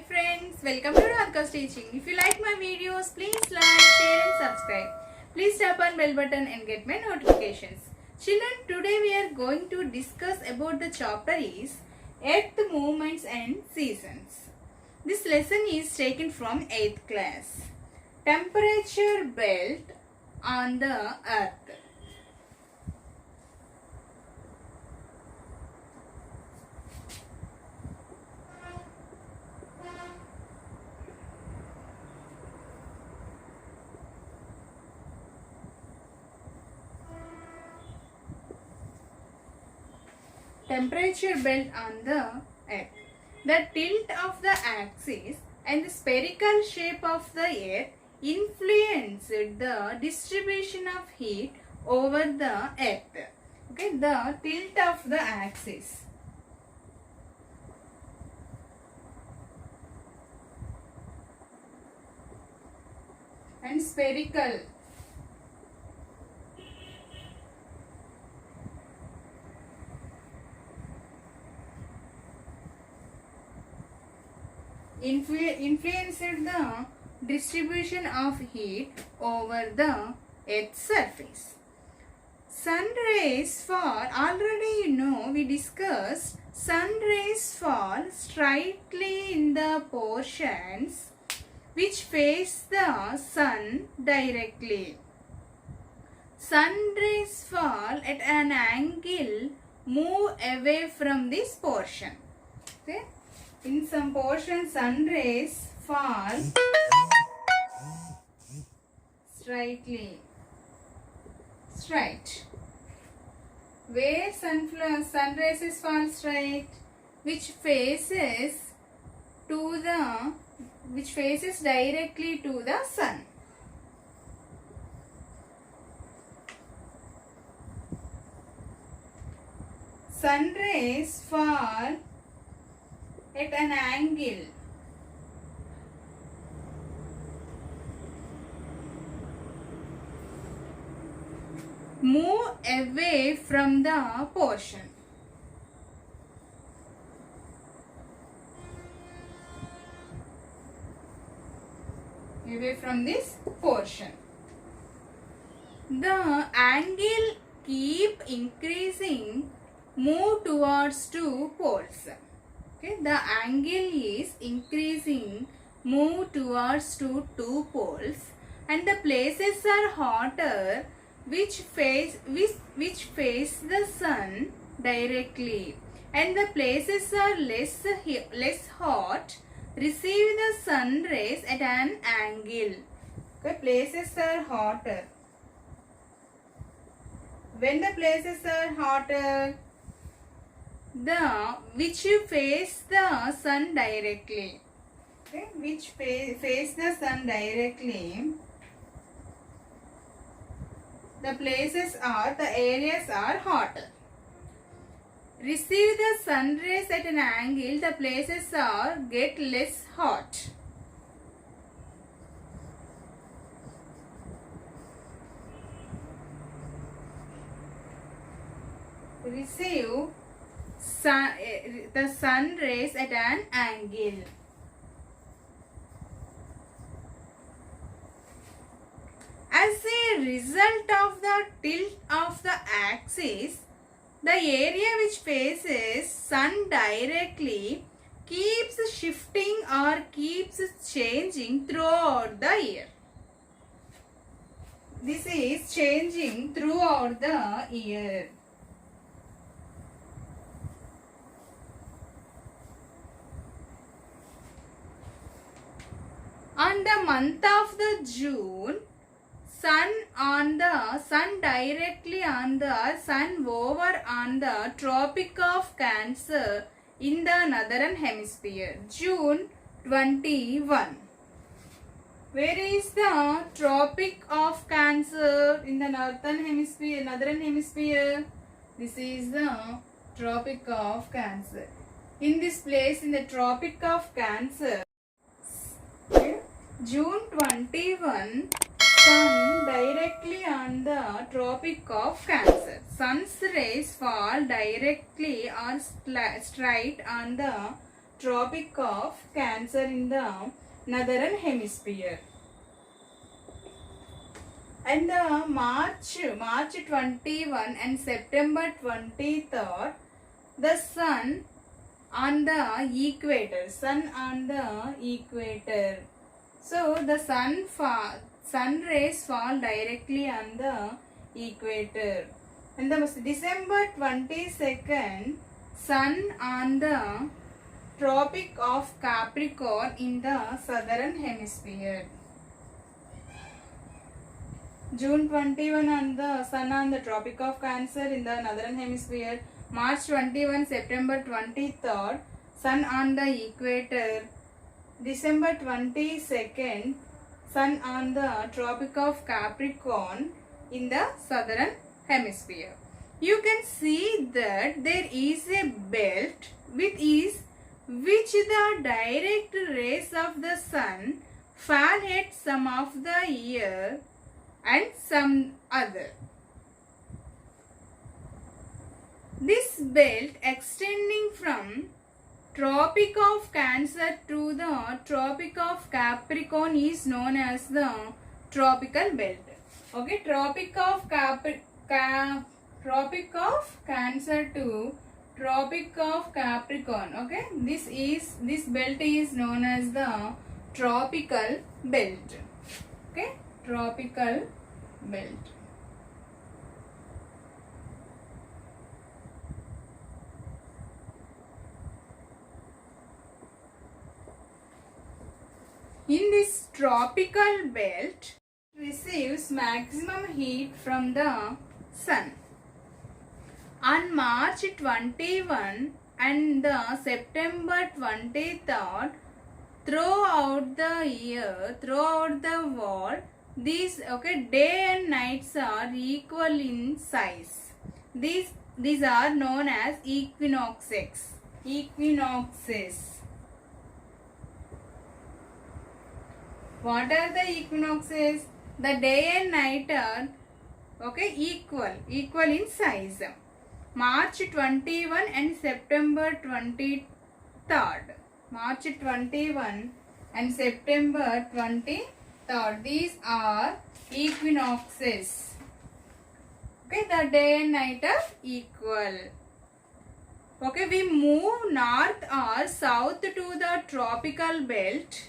Hi friends, welcome to Radhika's Teaching. If you like my videos, please like, share and subscribe. Please tap on bell button and get my notifications. Children, today we are going to discuss about the chapter is Earth Movements and Seasons. This lesson is taken from 8th class. Temperature belt on the Earth. Temperature belt on the Earth. The tilt of the axis and the spherical shape of the Earth influenced the distribution of heat over the Earth. Okay, the tilt of the axis. And spherical. Influenced the distribution of heat over the Earth's surface. Sun rays fall, already we discussed, sun rays fall straightly in the portions which face the sun directly. Sun rays fall at an angle, move away from this portion. Okay? In some portions, sun rays fall straight. Where sun rays fall straight, which faces directly to the sun. Sun rays fall at an angle, move away from the portion. Away from this portion. The angle keep increasing, move towards two poles. Okay, the angle is increasing, move towards two poles, and the places are hotter which face the sun directly, and the places are less hot receive the sun rays at an angle. Okay, places are hotter. When the places are hotter, which face the sun directly. Okay, which face the sun directly. The areas are hotter. Receive the sun rays at an angle, the places get less hot. Receive the sun rays at an angle. As a result of the tilt of the axis, the area which faces sun directly keeps shifting or keeps changing throughout the year. This is changing throughout the year. On the month of the June, sun over on the Tropic of Cancer in the northern hemisphere. June 21. Where is the Tropic of Cancer in the northern hemisphere? This is the Tropic of Cancer. In this place, in the Tropic of Cancer, June 21, sun directly on the Tropic of Cancer. Sun's rays fall directly or straight on the Tropic of Cancer in the northern hemisphere. And the March 21 and September 23rd, the sun on the equator. So the sun rays fall directly on the equator. And the December 22nd, sun on the Tropic of Capricorn in the southern hemisphere. June 21 on the sun on the Tropic of Cancer in the northern hemisphere. March 21, September 23rd, sun on the equator. December 22nd, sun on the Tropic of Capricorn in the southern hemisphere. You can see that there is a belt which the direct rays of the sun fall at some of the year and some other. This belt extending from Tropic of Cancer to the Tropic of Capricorn is known as the tropical belt. Okay, Tropic of Cancer to Tropic of Capricorn. Okay, this belt is known as the tropical belt. Okay, tropical belt. In this tropical belt, it receives maximum heat from the sun. On March 21 and the September 23rd, throughout the year, throughout the world, these day and nights are equal in size. These are known as equinoxes. What are the equinoxes? The day and night are equal in size. March 21 and September 23rd. March 21 and September 23rd. These are equinoxes. Okay, the day and night are equal. Okay, we move north or south to the tropical belt.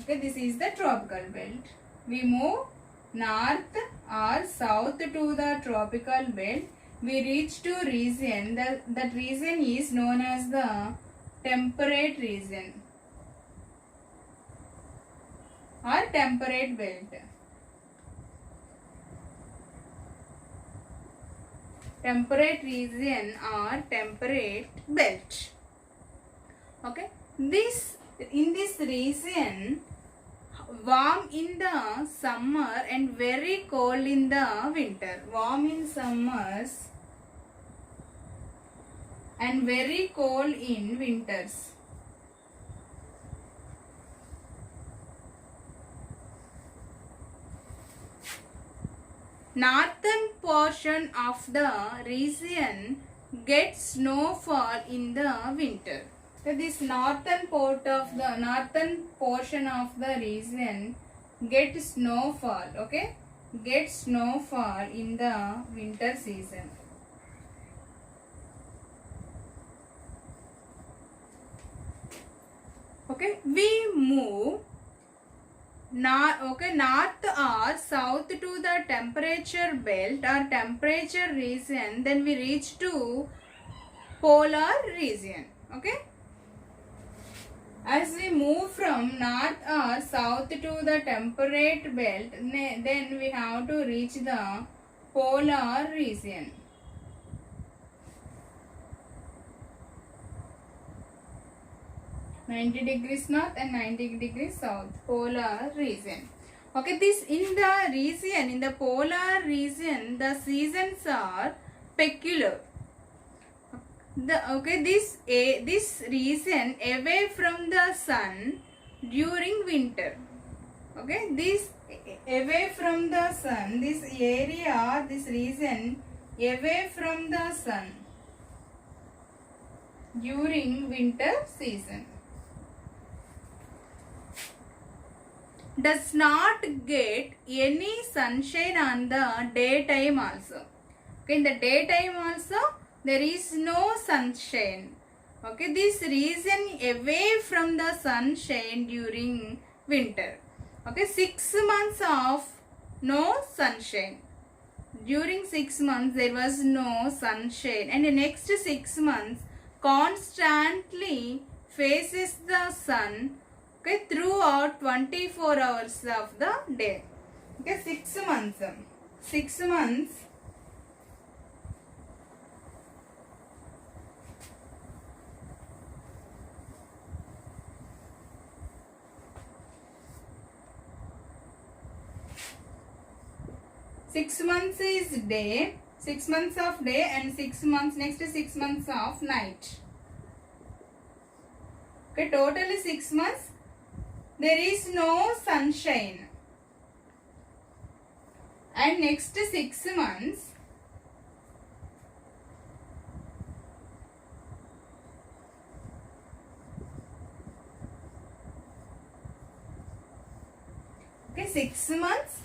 Okay, this is the tropical belt. We move north or south to the tropical belt. We reach to region. That region is known as the temperate region or temperate belt. Temperate region or temperate belt. Okay, in this region, warm in the summer and very cold in the winter. Warm in summers and very cold in winters. Northern portion of the region gets snowfall in the winter. So this northern portion of the region gets snowfall. Okay, gets snowfall in the winter season. Okay, we move north or south to the temperature belt or temperature region. Then we reach to polar region. Okay. As we move from north or south to the temperate belt, then we have to reach the polar region. (90° north and 90° south, polar region. Okay, in the polar region, the seasons are peculiar. This region away from the sun during winter. Okay, this away from the sun, this area, this region away from the sun during winter season. Does not get any sunshine on the daytime also. Okay, in the daytime also there is no sunshine. Okay, this region away from the sunshine during winter. Okay, 6 months of no sunshine. During 6 months there was no sunshine, and the next 6 months constantly faces the sun, okay, throughout 24 hours of the day. Okay, 6 months. 6 months. Six months is day, 6 months of day, and 6 months, next 6 months of night. Okay, totally 6 months there is no sunshine, and next 6 months okay, 6 months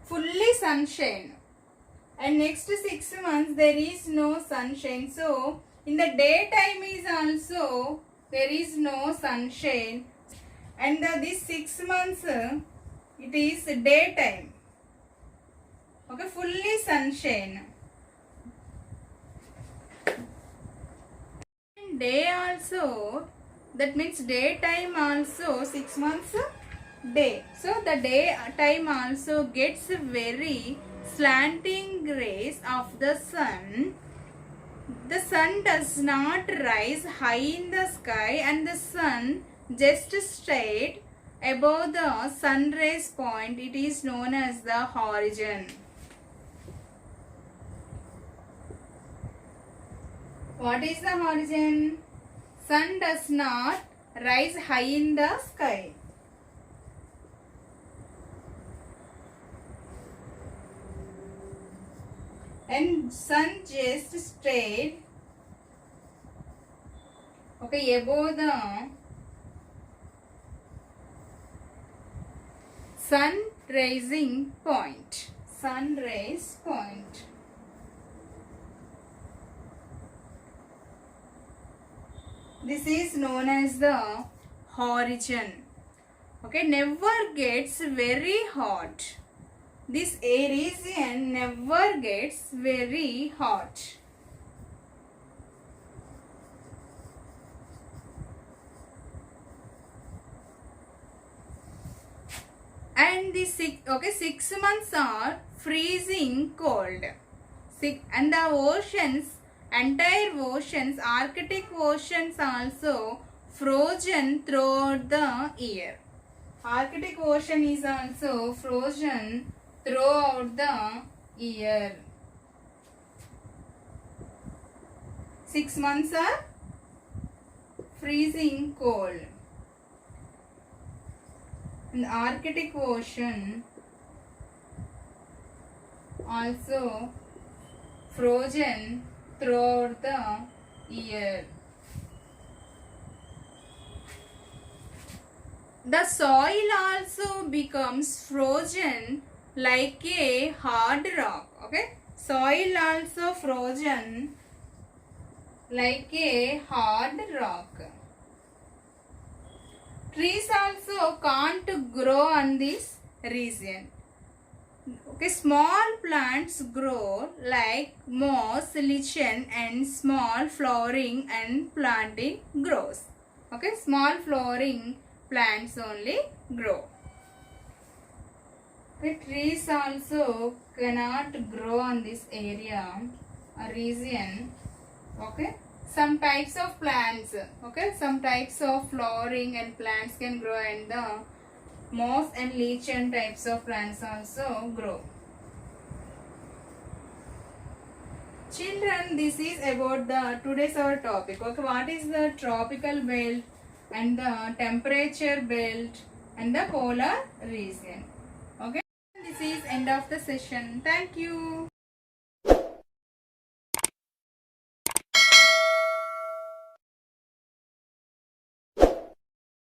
fully sunshine, and next 6 months there is no sunshine. So in the daytime is also there is no sunshine, and this 6 months it is daytime. Okay, fully sunshine. Day also, that means daytime also 6 months day. So the day time also gets very slanting rays of the sun. The sun does not rise high in the sky, and the sun just straight above the sunrise point. It is known as the horizon. What is the horizon? Sun does not rise high in the sky. And sun just straight, okay, above the sun rising point. Sunrise point. This is known as the horizon. Okay, never gets very hot. This region never gets very hot. And the 6 months are freezing cold. And the oceans, entire oceans, Arctic oceans also frozen throughout the year. Arctic ocean is also frozen throughout the year. 6 months are freezing cold. And the Arctic ocean also frozen throughout the year. The soil also becomes frozen like a hard rock. Okay, soil also frozen like a hard rock. Trees also can't grow on this region. Okay, small plants grow like moss, lichen, and small flowering and planting grows. Okay, small flowering plants only grow. Okay, trees also cannot grow on this area or region. Okay, some types of plants, okay, some types of flowering and plants can grow, and the moss and lichen types of plants also grow. Children, this is about the today's our topic. Okay, what is the tropical belt and the temperature belt and the polar region? Okay, this is end of the session. Thank you.